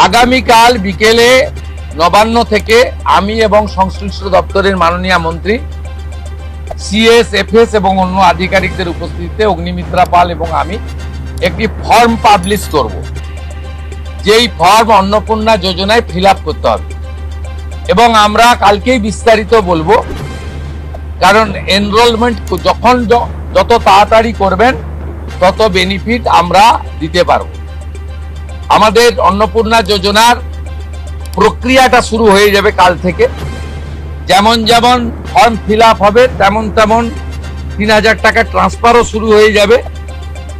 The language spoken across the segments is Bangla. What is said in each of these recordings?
আগামীকাল বিকেলে নবান্ন থেকে আমি এবং সংশ্লিষ্ট দপ্তরের মাননীয় মন্ত্রী, সিএস, এফএস এবং অন্য আধিকারিকদের উপস্থিতিতে অগ্নিমিত্রা পাল এবং আমি একটি ফর্ম পাবলিশ করব, যেই ফর্ম অন্নপূর্ণা যোজনায় ফিল আপ করতে হবে এবং আমরা কালকেই বিস্তারিত বলবো। কারণ এনরোলমেন্ট যখন যত তাড়াতাড়ি করবেন তত বেনিফিট আমরা দিতে পারব। আমাদের অন্নপূর্ণা যোজনার প্রক্রিয়াটা শুরু হয়ে যাবে কাল থেকে। যেমন যেমন ফর্ম ফিল আপ হবে তেমন তেমন ৩,০০০ টাকা ট্রান্সফারও শুরু হয়ে যাবে।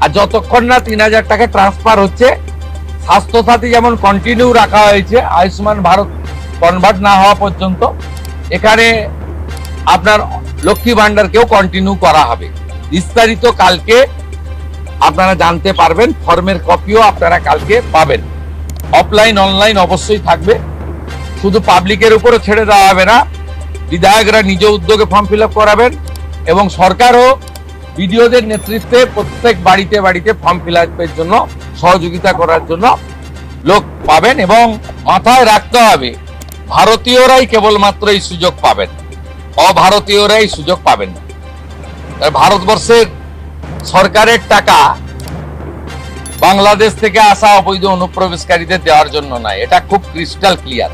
আর যতক্ষণ না ৩,০০০ টাকা ট্রান্সফার হচ্ছে, স্বাস্থ্যসাথী যেমন কন্টিনিউ রাখা হয়েছে আয়ুষ্মান ভারত কনভার্ট না হওয়া পর্যন্ত, এখানে আপনার লক্ষ্মী ভান্ডারকেও কন্টিনিউ করা হবে। বিস্তারিত কালকে আপনারা জানতে পারবেন। ফর্মের কপিও আপনারা কালকে পাবেন। অফলাইন অনলাইন অবশ্যই থাকবে। শুধু পাবলিকের উপরে ছেড়ে দেওয়া হবে না, বিধায়করা নিজ উদ্যোগে ফর্ম ফিল আপ করাবেন এবং সরকারও বিডিওদের নেতৃত্বে প্রত্যেক বাড়িতে বাড়িতে ফর্ম ফিল আপের জন্য সহযোগিতা করার জন্য লোক পাবেন। এবং মাথায় রাখতে হবে, ভারতীয়রাই কেবলমাত্র এই সুযোগ পাবেন, অভারতীয়রা এই সুযোগ পাবেন না। ভারতবর্ষের সরকারের টাকা বাংলাদেশ থেকে আসা অবৈধ অনুপ্রবেশকারীদের দেওয়ার জন্য নয়, এটা খুব ক্রিস্টাল ক্লিয়ার।